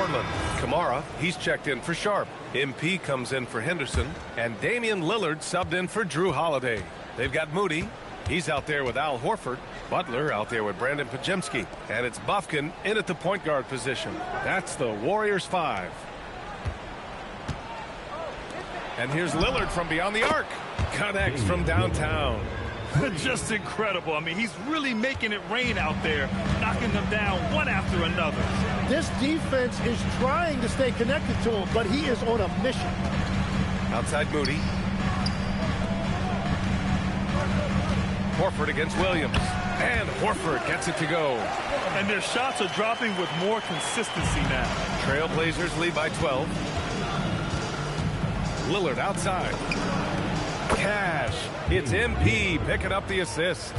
Portland. Kamara, he's checked in for Sharp. MP comes in for Henderson. And Damian Lillard subbed in for Drew Holiday. They've got Moody. He's out there with Al Horford. Butler out there with Brandon Pajemski. And it's Bufkin in at the point guard position. That's the Warriors 5. And here's Lillard from beyond the arc. Connects from downtown. Just incredible. I mean, he's really making it rain out there, knocking them down one after another. This defense is trying to stay connected to him, but he is on a mission. Outside Moody. Horford against Williams. And Horford gets it to go. And their shots are dropping with more consistency now. Trailblazers lead by 12. Lillard outside. Cash. It's MP picking up the assist.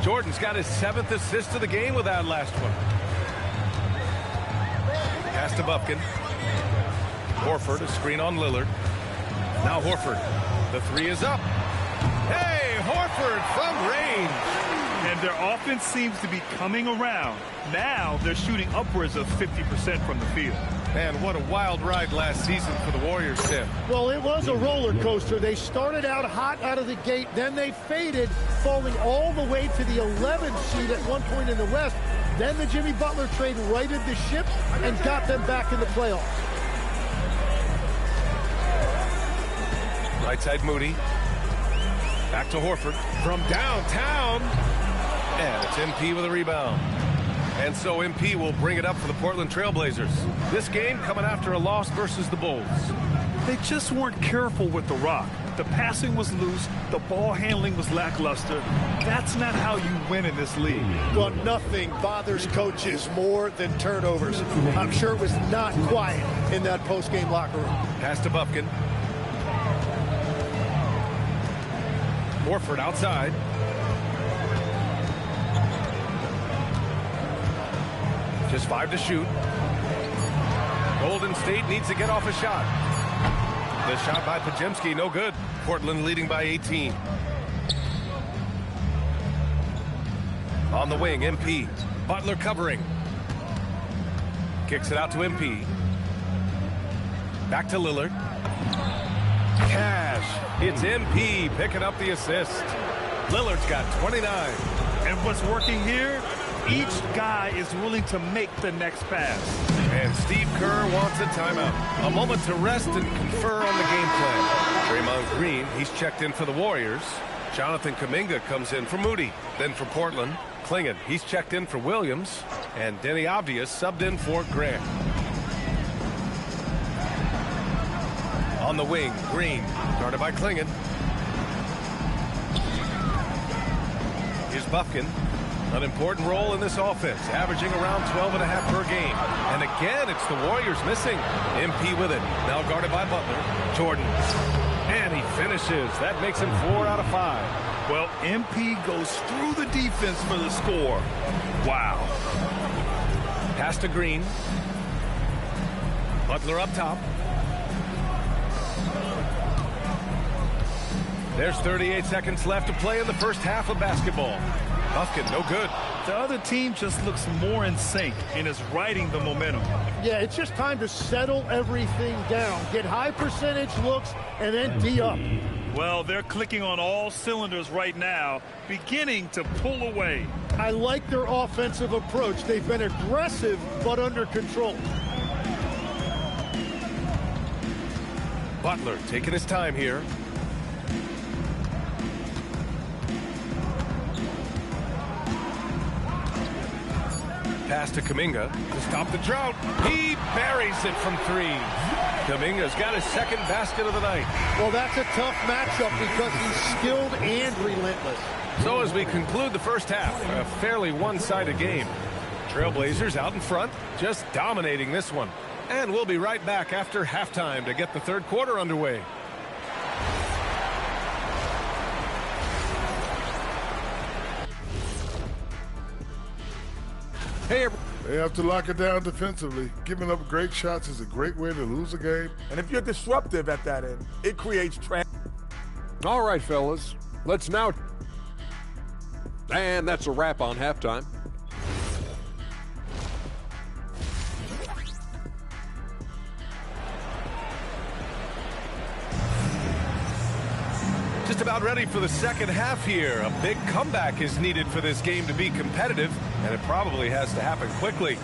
Jordan's got his 7th assist of the game with that last one. Pass to Bufkin. Horford, a screen on Lillard. Now Horford. The 3 is up. Hey, Horford from range. And their offense seems to be coming around. Now they're shooting upwards of 50% from the field. Man, what a wild ride last season for the Warriors, Tim. Well, it was a roller coaster. They started out hot out of the gate, then they faded, falling all the way to the 11th seed at one point in the West. Then the Jimmy Butler trade righted the ship and got them back in the playoffs. Right side Moody. Back to Horford from downtown. And it's MP with a rebound. And so MP will bring it up for the Portland Trailblazers. This game coming after a loss versus the Bulls. They just weren't careful with the rock. The passing was loose. The ball handling was lackluster. That's not how you win in this league. Well, nothing bothers coaches more than turnovers. I'm sure it was not quiet in that post-game locker room. Pass to Bufkin. Horford outside. Just 5 to shoot. Golden State needs to get off a shot. The shot by Pajemski, no good. Portland leading by 18. On the wing, MP. Butler covering. Kicks it out to MP. Back to Lillard. Cash. It's MP picking up the assist. Lillard's got 29. And what's working here? Each guy is willing to make the next pass. And Steve Kerr wants a timeout. A moment to rest and confer on the game plan. Draymond Green, he's checked in for the Warriors. Jonathan Kuminga comes in for Moody. Then for Portland, Klingon, he's checked in for Williams. And Denny Obvious subbed in for Grant. On the wing, Green, guarded by Klingon. Here's Bufkin. An important role in this offense, averaging around 12.5 per game. And again, it's the Warriors missing. MP with it, now guarded by Butler. Jordan, and he finishes. That makes him 4 out of 5. Well, MP goes through the defense for the score. Wow. Pass to Green. Butler up top. There's 38 seconds left to play in the first half of basketball. Bufkin, no good. The other team just looks more in sync and is riding the momentum. Yeah, it's just time to settle everything down. Get high percentage looks and then D up. Well, they're clicking on all cylinders right now, beginning to pull away. I like their offensive approach. They've been aggressive but under control. Butler taking his time here. Pass to Kuminga to stop the drought. He buries it from 3. Kuminga's got his second basket of the night. Well, that's a tough matchup because he's skilled and relentless. So as we conclude the first half, a fairly one-sided game. Trailblazers out in front, just dominating this one. And we'll be right back after halftime to get the third quarter underway. Hey, They have to lock it down defensively. Giving up great shots is a great way to lose a game. and if you're disruptive at that end, it creates All right, fellas, let's now. And that's a wrap on halftime. Just about ready for the second half here. A big comeback is needed for this game to be competitive, and it probably has to happen quickly.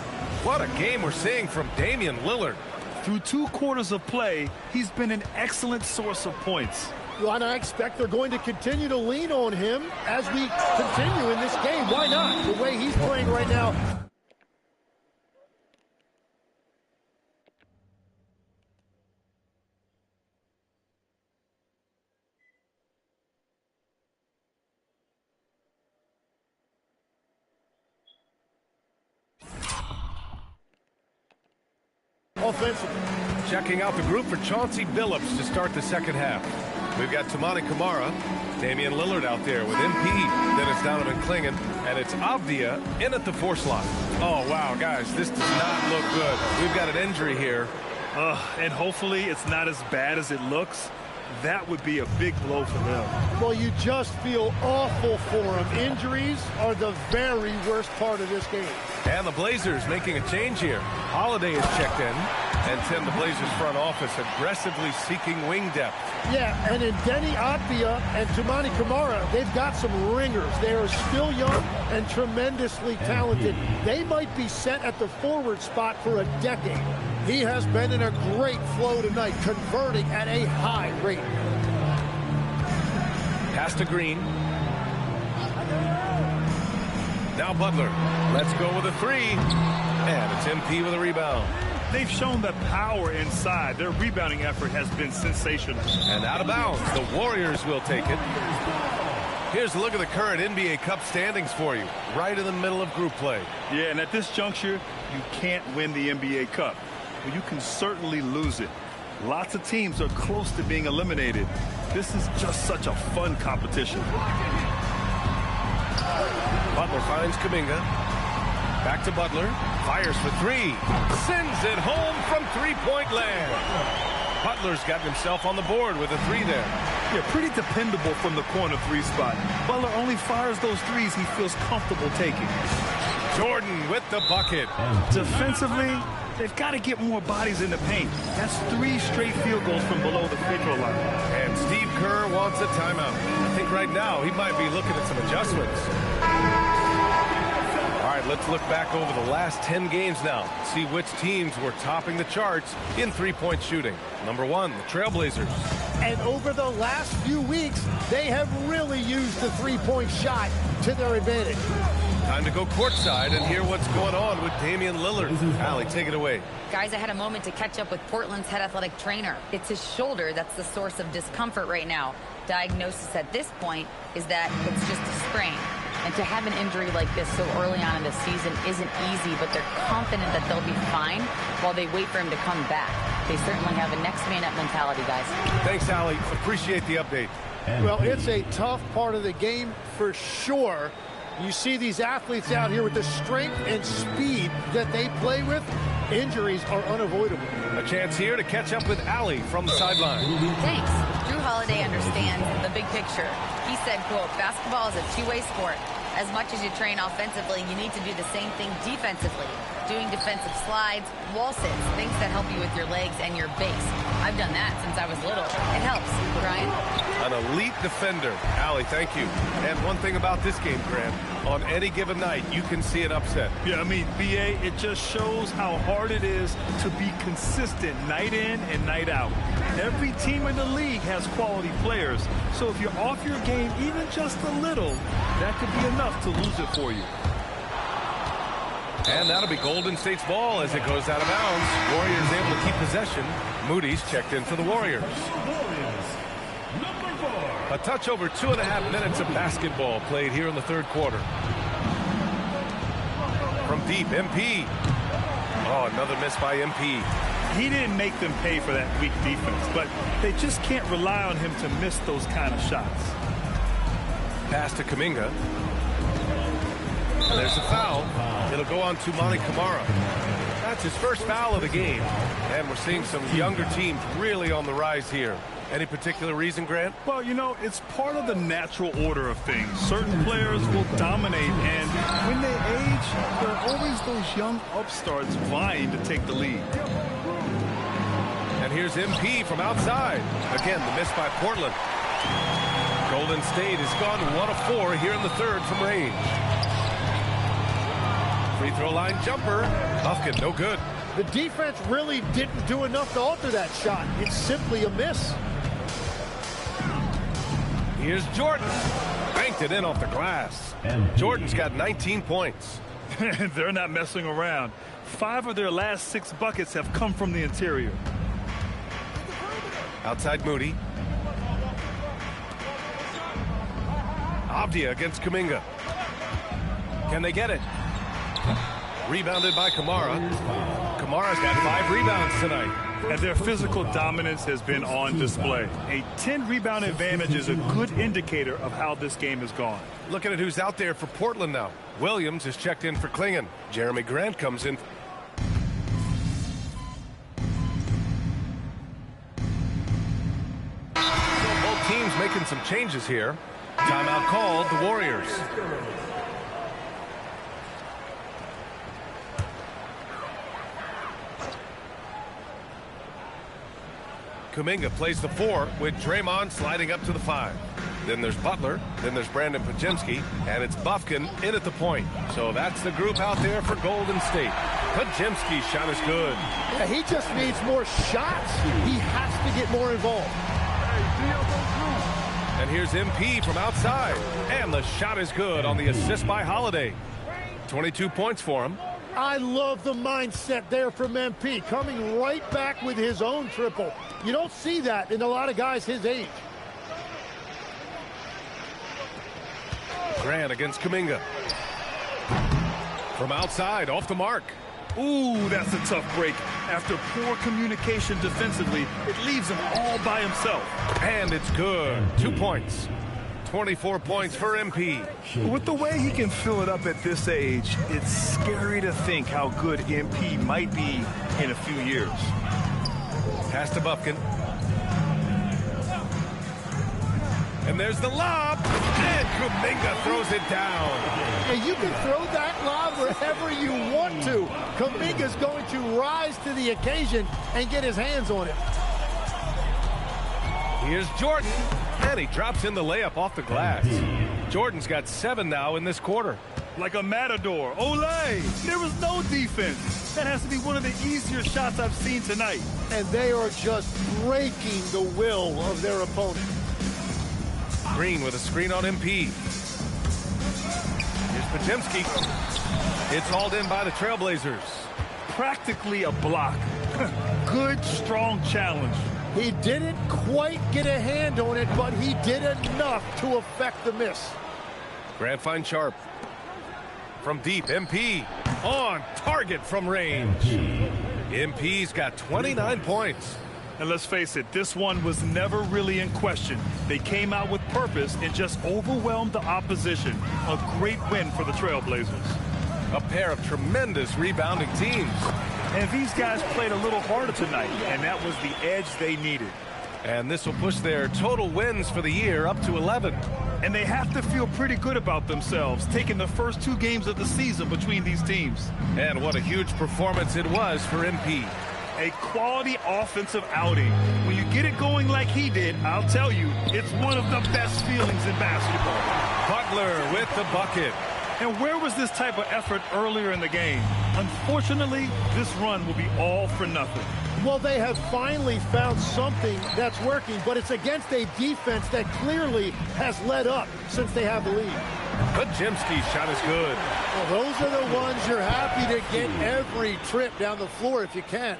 What a game we're seeing from Damian Lillard. Through 2 quarters of play, he's been an excellent source of points. Well, and I expect they're going to continue to lean on him as we continue in this game. Why not? The way he's playing right now. Offensively. Checking out the group for Chauncey Billups to start the second half. We've got Toumani Camara, Damian Lillard out there with MP, Dennis Donovan Clingan, and it's Avdia in at the 4 slot. Oh, wow, guys, this does not look good. We've got an injury here. And hopefully it's not as bad as it looks. That would be a big blow for them. Well, you just feel awful for them. Injuries are the very worst part of this game. And the Blazers making a change here. Holiday is checked in. And Tim, the Blazers front office aggressively seeking wing depth. Yeah, and in Denny Avdia and Toumani Camara, they've got some ringers. They are still young and tremendously talented. They might be set at the forward spot for a decade. He has been in a great flow tonight, converting at a high rate. Pass to Green. Now Butler. Let's go with a 3. And it's MP with a rebound. They've shown the power inside. Their rebounding effort has been sensational. And out of bounds. The Warriors will take it. Here's a look at the current NBA Cup standings for you. Right in the middle of group play. Yeah, and at this juncture, you can't win the NBA Cup. Well, you can certainly lose it. Lots of teams are close to being eliminated. This is just such a fun competition. Butler finds Kuminga. Back to Butler. Fires for 3. Sends it home from three-point land. Butler's gotten himself on the board with a 3 there. Yeah, pretty dependable from the corner 3 spot. Butler only fires those 3s he feels comfortable taking. Jordan with the bucket. Defensively, they've got to get more bodies in the paint. That's 3 straight field goals from below the free throw line. And Steve Kerr wants a timeout. I think right now he might be looking at some adjustments. All right, let's look back over the last 10 games now. See which teams were topping the charts in three-point shooting. Number 1, the Trailblazers. And over the last few weeks, they have really used the three-point shot to their advantage. Time to go courtside and hear what's going on with Damian Lillard. Allie, take it away. Guys, I had a moment to catch up with Portland's head athletic trainer. It's his shoulder that's the source of discomfort right now. Diagnosis at this point is that it's just a sprain. And to have an injury like this so early on in the season isn't easy, but they're confident that they'll be fine while they wait for him to come back. They certainly have a next man up mentality, guys. Thanks, Allie. Appreciate the update. Well, it's a tough part of the game for sure. You see these athletes out here with the strength and speed that they play with. Injuries are unavoidable. A chance here to catch up with Allie from the sideline. Thanks. Drew Holiday understands the big picture. He said, quote, basketball is a two-way sport. As much as you train offensively, you need to do the same thing defensively. Doing defensive slides, wall sits, things that help you with your legs and your base. I've done that since I was little. It helps. Brian? An elite defender. Allie, thank you. And one thing about this game, Grant, on any given night, you can see an upset. Yeah, I mean, BA, it just shows how hard it is to be consistent night in and night out. Every team in the league has quality players. So if you're off your game even just a little, that could be enough to lose it for you. And that'll be Golden State's ball as it goes out of bounds. Warriors able to keep possession. Moody's checked in for the Warriors. A touch over 2.5 minutes of basketball played here in the third quarter. From deep, MP. Oh, another miss by MP. He didn't make them pay for that weak defense, but they just can't rely on him to miss those kind of shots. Pass to Kuminga. And there's a foul. It'll go on to Toumani Camara. That's his first foul of the game. And we're seeing some younger teams really on the rise here. Any particular reason, Grant? Well, you know, it's part of the natural order of things. Certain players will dominate, and when they age, there are always those young upstarts vying to take the lead. And here's MP from outside. Again, the miss by Portland. Golden State has gone 1 of 4 here in the third from range. Free throw line jumper. Buffkin, no good. The defense really didn't do enough to alter that shot. It's simply a miss. Here's Jordan. Banked it in off the glass. Jordan's got 19 points. They're not messing around. 5 of their last 6 buckets have come from the interior. Outside Moody. Avdia against Kuminga. Can they get it? Rebounded by Kamara. Kamara's got 5 rebounds tonight. And their physical dominance has been on display. A 10-rebound advantage is a good indicator of how this game has gone. Looking at who's out there for Portland now. Williams is checked in for Klingon. Jeremy Grant comes in. So both teams making some changes here. Timeout called, the Warriors. Kuminga plays the 4 with Draymond sliding up to the 5. Then there's Butler, then there's Brandon Pajemski, and it's Buffkin in at the point. So that's the group out there for Golden State. Pajemski's shot is good. Yeah, he just needs more shots. He has to get more involved. And here's MP from outside. And the shot is good on the assist by Holiday. 22 points for him. I love the mindset there from MP, coming right back with his own triple. You don't see that in a lot of guys his age. Grant against Kuminga. From outside, off the mark. Ooh, that's a tough break. After poor communication defensively, it leaves him all by himself. And it's good. 2 points. 24 points for MP. With the way he can fill it up at this age, it's scary to think how good MP might be in a few years. Pass to Buffkin. And there's the lob. And Kuminga throws it down. And you can throw that lob wherever you want to. Kuminga's going to rise to the occasion and get his hands on it. Here's Jordan. And he drops in the layup off the glass. Jordan's got 7 now in this quarter. Like a matador. Olay! There was no defense. That has to be one of the easier shots I've seen tonight. And they are just breaking the will of their opponent. Green with a screen on MP. Here's Pajemski. It's hauled in by the Trailblazers. Practically a block. Good, strong challenge. He didn't quite get a hand on it, but he did enough to affect the miss. Grant finds Sharp. From deep, MP. On target from range. MP's got 29 points. And let's face it, this one was never really in question. They came out with purpose and just overwhelmed the opposition. A great win for the Trailblazers. A pair of tremendous rebounding teams. And these guys played a little harder tonight, and that was the edge they needed. And this will push their total wins for the year up to 11. And they have to feel pretty good about themselves, taking the first 2 games of the season between these teams. And what a huge performance it was for MP. A quality offensive outing. When you get it going like he did, I'll tell you, it's one of the best feelings in basketball. Butler with the bucket. And where was this type of effort earlier in the game? Unfortunately, this run will be all for nothing. Well, they have finally found something that's working, but it's against a defense that clearly has let up since they have the lead. Pajemski's shot is good. Well, those are the ones you're happy to get every trip down the floor if you can.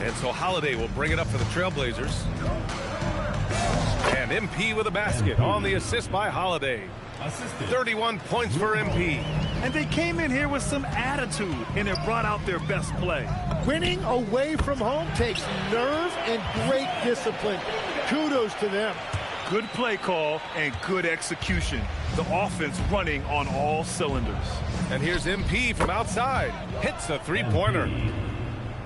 And so Holiday will bring it up for the Trailblazers. And MP with a basket on the assist by Holiday. 31 points for MP. And they came in here with some attitude, and it brought out their best play. Winning away from home takes nerve and great discipline. Kudos to them. Good play call and good execution. The offense running on all cylinders. And here's MP from outside. Hits a three-pointer.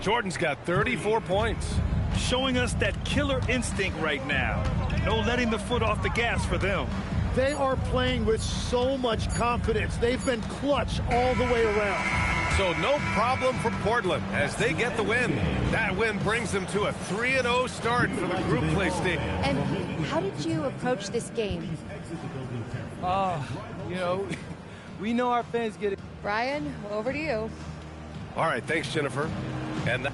Jordan's got 34 points. Showing us that killer instinct right now. No letting the foot off the gas for them. They are playing with so much confidence. They've been clutch all the way around. So no problem for Portland as they get the win. That win brings them to a 3-0 start for the group play stage. And how did you approach this game? You know, we know our fans get it. Brian, over to you. All right, thanks, Jennifer. And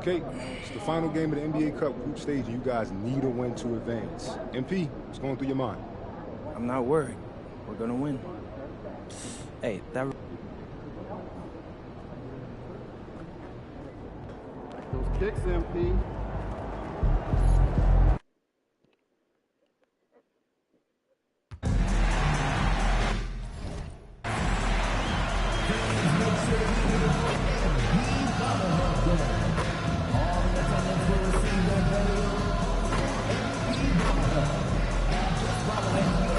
Okay, it's the final game of the NBA Cup group stage, and you guys need a win to advance. MP, what's going through your mind? I'm not worried. We're gonna win. Hey, that... Those kicks, MP.